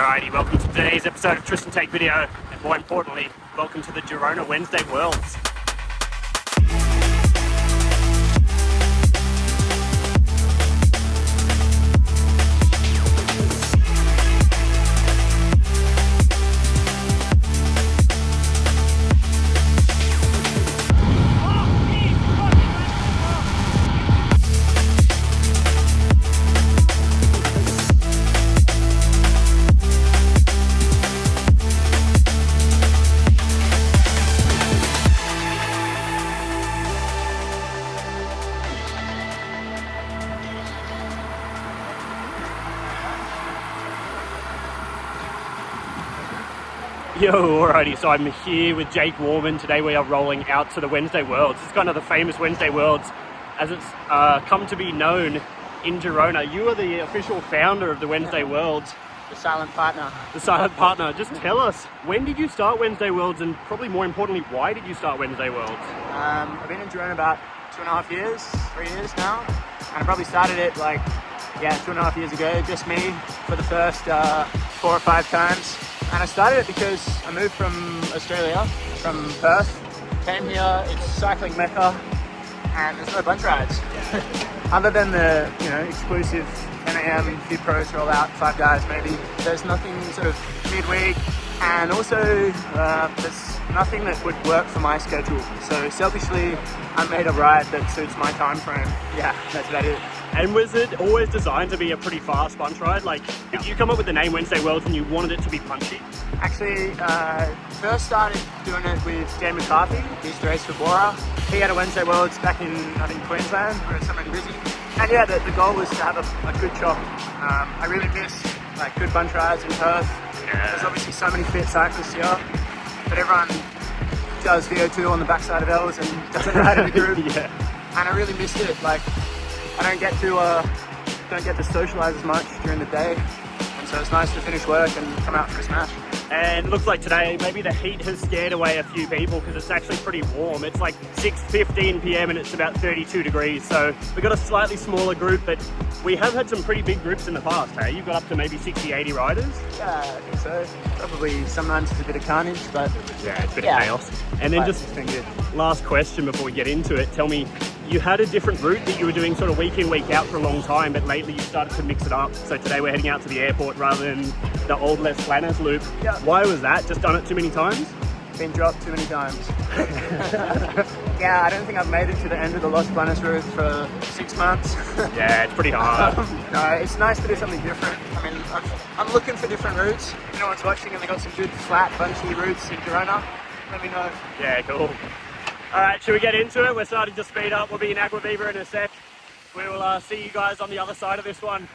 Alrighty, welcome to today's episode of Twist and Take Video, and more importantly, welcome to the Girona Wednesday Worlds. Yo, alrighty, so I'm here with Jake Warman. Today we are rolling out to the Wednesday Worlds. It's kind of the famous Wednesday Worlds as it's come to be known in Girona. You are the official founder of the Wednesday Worlds. The silent partner. The silent partner. Just tell us, when did you start Wednesday Worlds, and probably more importantly, why did you start Wednesday Worlds? I've been in Girona about 2.5 years, 3 years now. And I probably started it 2.5 years ago, just me for the first 4 or 5 times. And I started it because I moved from Australia, from Perth, came here. It's cycling mecca, and there's no bunch rides. Other than the exclusive 10 AM, few pros roll out, 5 guys maybe. There's nothing sort of midweek, and also there's nothing that would work for my schedule. So selfishly, I made a ride that suits my time frame. Yeah, that's about it. And was it always designed to be a pretty fast bunch ride? Like, did you come up with the name Wednesday Worlds and you wanted it to be punchy? Actually, first started doing it with Dan McCarthy. He used to race for COROS. He had a Wednesday Worlds back in, I think, Queensland, where it's something busy. And yeah, the goal was to have a good chop. I really miss good bunch rides in Perth. Yeah. There's obviously so many fit cyclists here, but everyone does VO2 on the backside of L's and doesn't ride in a group. Yeah. And I really missed it. I don't get to socialise as much during the day, and so it's nice to finish work and come out for a smash. And it looks like today maybe the heat has scared away a few people because it's actually pretty warm. It's like 6:15 p.m. and it's about 32 degrees, so we've got a slightly smaller group, but we have had some pretty big groups in the past, hey? You've got up to maybe 60-80 riders? Yeah, I think so. Probably sometimes it's a bit of carnage, but yeah, it's a bit of chaos. And then just last question before we get into it, tell me, you had a different route that you were doing sort of week in, week out for a long time, but lately you started to mix it up. So today we're heading out to the airport rather than the old Les Planes loop. Yeah. Why was that? Just done it too many times? Been dropped too many times. Yeah, I don't think I've made it to the end of the Los Planes route for 6 months. Yeah, it's pretty hard. No, it's nice to do something different. I mean, I'm looking for different routes. If anyone's watching and they got some good flat, bunchy routes in Girona, let me know. Yeah, cool. Alright, should we get into it? We're starting to speed up. We'll be in Agua Viva in a sec. We will see you guys on the other side of this one.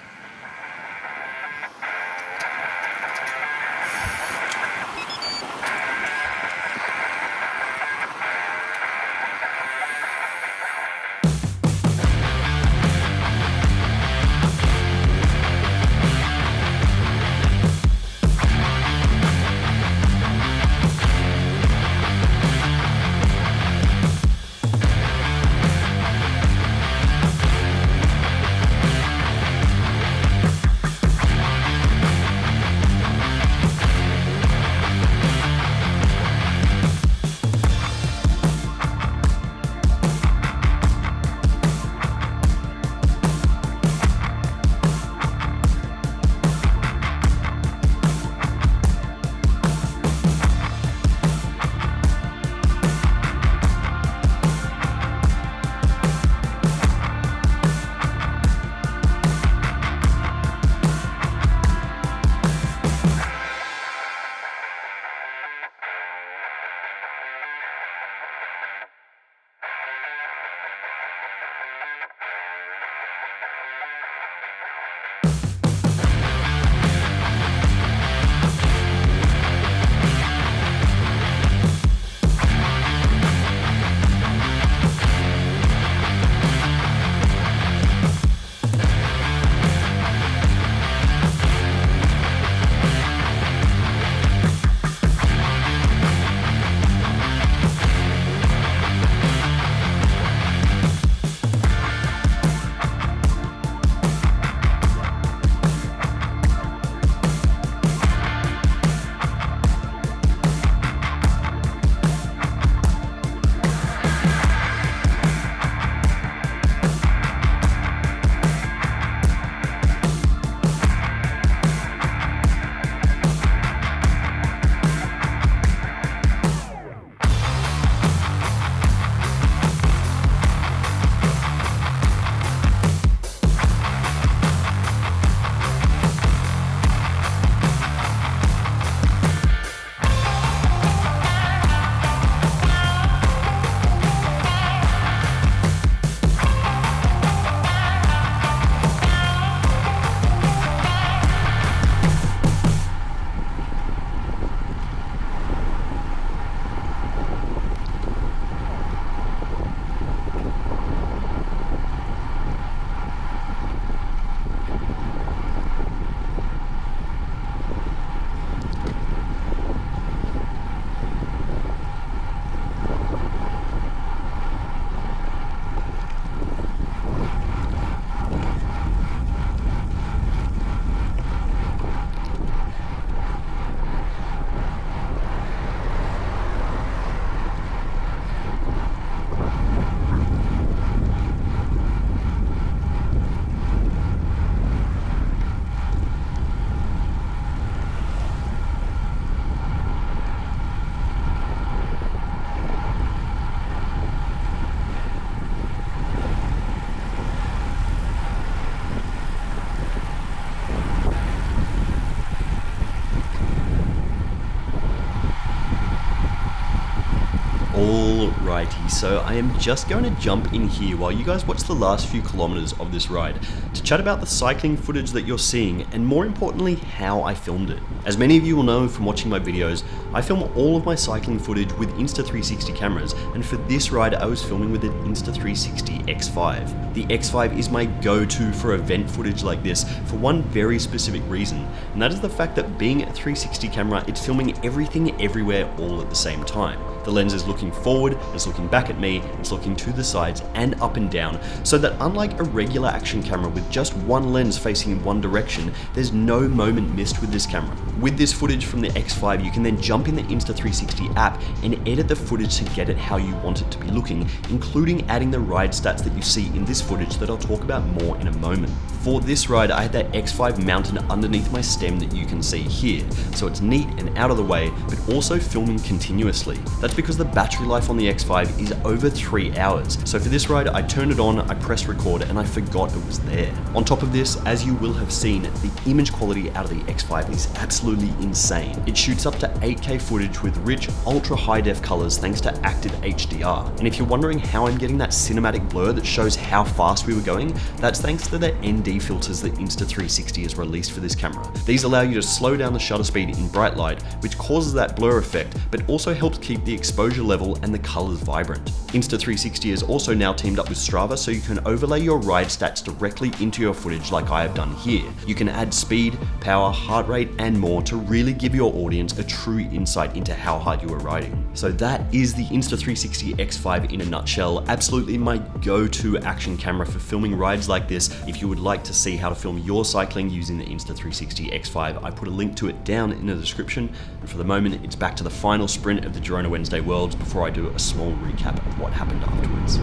Alrighty, so I am just going to jump in here while you guys watch the last few kilometers of this ride to chat about the cycling footage that you're seeing, and more importantly, how I filmed it. As many of you will know from watching my videos, I film all of my cycling footage with Insta360 cameras, and for this ride I was filming with an Insta360 X5. The X5 is my go-to for event footage like this for one very specific reason, and that is the fact that being a 360 camera, it's filming everything everywhere all at the same time. The lens is looking forward, it's looking back at me, it's looking to the sides and up and down, so that unlike a regular action camera with just one lens facing in one direction, there's no moment missed with this camera. With this footage from the X5, you can then jump in the Insta360 app and edit the footage to get it how you want it to be looking, including adding the ride stats that you see in this footage that I'll talk about more in a moment. For this ride, I had that X5 mounted underneath my stem that you can see here, so it's neat and out of the way, but also filming continuously. That's because the battery life on the X5 is over 3 hours. So for this ride, I turned it on, I pressed record, and I forgot it was there. On top of this, as you will have seen, the image quality out of the X5 is absolutely insane. It shoots up to 8K footage with rich, ultra high def colors thanks to active HDR. And if you're wondering how I'm getting that cinematic blur that shows how fast we were going, that's thanks to the ND filters that Insta360 has released for this camera. These allow you to slow down the shutter speed in bright light, which causes that blur effect, but also helps keep the exposure level and the colors vibrant. Insta360 has also now teamed up with Strava, so you can overlay your ride stats directly into your footage like I have done here. You can add speed, power, heart rate, and more to really give your audience a true insight into how hard you are riding. So that is the Insta360 X5 in a nutshell. Absolutely my go-to action camera for filming rides like this. If you would like to see how to film your cycling using the Insta360 X5, I put a link to it down in the description. And for the moment, it's back to the final sprint of the Girona Wednesday Worlds before I do a small recap of what happened afterwards.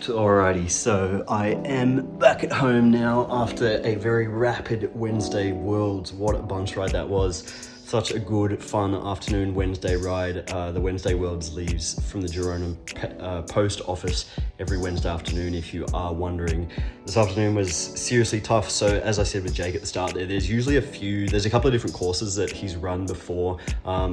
Alrighty, so I am back at home now after a very rapid Wednesday Worlds. What a bunch ride that was. Such a good, fun afternoon Wednesday ride. The Wednesday Worlds leaves from the Girona post office every Wednesday afternoon, if you are wondering. This afternoon was seriously tough. So as I said with Jake at the start there's usually there's a couple of different courses that he's run before.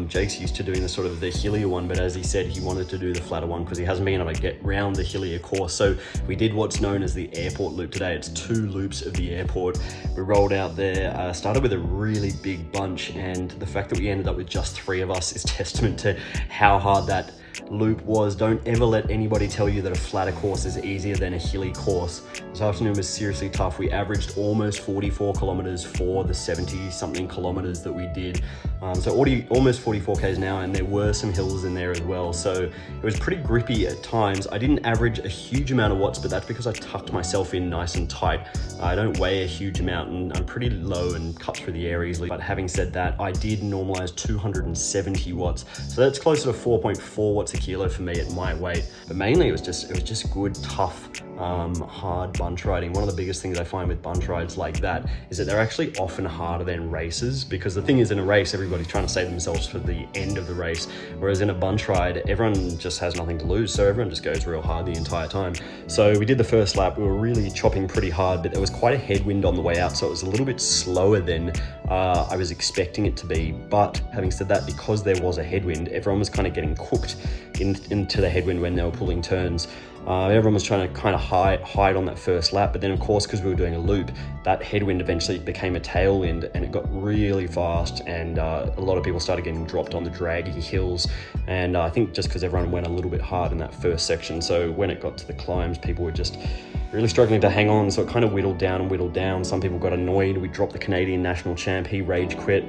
Jake's used to doing the sort of the hillier one, but as he said, he wanted to do the flatter one because he hasn't been able to get round the hillier course. So we did what's known as the airport loop today. It's 2 loops of the airport. We rolled out there, started with a really big bunch, and the fact that we ended up with just 3 of us is testament to how hard that loop was. Don't ever let anybody tell you that a flatter course is easier than a hilly course. This afternoon was seriously tough. We averaged almost 44 kilometers for the 70 something kilometers that we did. So almost 44 Ks now, and there were some hills in there as well. So it was pretty grippy at times. I didn't average a huge amount of watts, but that's because I tucked myself in nice and tight. I don't weigh a huge amount and I'm pretty low and cut through the air easily. But having said that, I did normalize 270 watts. So that's closer to 4.4 watts a kilo for me at my weight. But mainly it was just good, tough, hard bunch riding. One of the biggest things I find with bunch rides like that is that they're actually often harder than races, because the thing is, in a race, everybody's trying to save themselves for the end of the race, whereas in a bunch ride, everyone just has nothing to lose, so everyone just goes real hard the entire time. So we did the first lap, we were really chopping pretty hard, but there was quite a headwind on the way out, so it was a little bit slower than I was expecting it to be. But having said that, because there was a headwind, everyone was kind of getting cooked into the headwind when they were pulling turns. Everyone was trying to kind of hide on that first lap, but then of course, because we were doing a loop, that headwind eventually became a tailwind and it got really fast, and a lot of people started getting dropped on the draggy hills, and I think just because everyone went a little bit hard in that first section, so when it got to the climbs, people were just really struggling to hang on, so it kind of whittled down. Some people got annoyed. We dropped the Canadian national champ. He rage quit.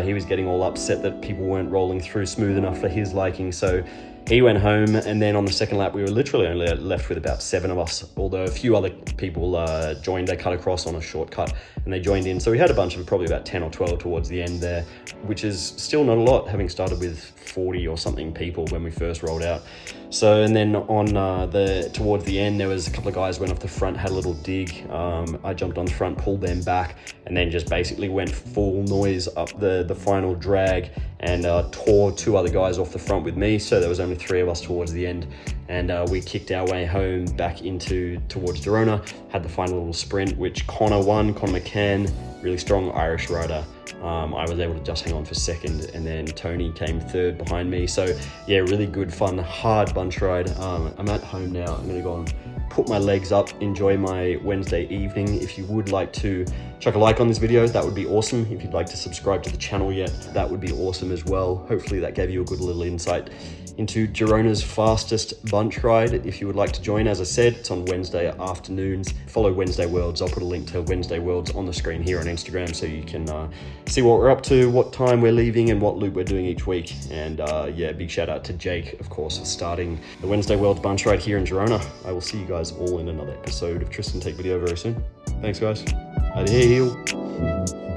He was getting all upset that people weren't rolling through smooth enough for his liking, so he went home, and then on the second lap, we were literally only left with about 7 of us, although a few other people joined. They cut across on a shortcut, and they joined in. So we had a bunch of probably about 10 or 12 towards the end there, which is still not a lot, having started with 40 or something people when we first rolled out. So, and then on towards the end, there was a couple of guys went off the front, had a little dig. I jumped on the front, pulled them back, and then just basically went full noise up the final drag, and tore 2 other guys off the front with me. So there was only 3 of us towards the end, and we kicked our way home back towards Girona, had the final little sprint, which Connor won. Connor McCann, really strong Irish rider. I was able to just hang on for second, and then Tony came third behind me. So yeah, really good, fun, hard bunch ride. I'm at home now. I'm gonna go and put my legs up, enjoy my Wednesday evening. If you would like to chuck a like on this video, that would be awesome. If you'd like to subscribe to the channel yet, that would be awesome as well. Hopefully that gave you a good little insight into Girona's fastest bunch ride. If you would like to join, as I said, it's on Wednesday afternoons. Follow Wednesday Worlds. I'll put a link to Wednesday Worlds on the screen here on Instagram, so you can see what we're up to, what time we're leaving, and what loop we're doing each week. And yeah, big shout out to Jake, of course, for starting the Wednesday Worlds bunch ride here in Girona. I will see you guys all in another episode of Tristan Take Video very soon. Thanks, guys. Adieu.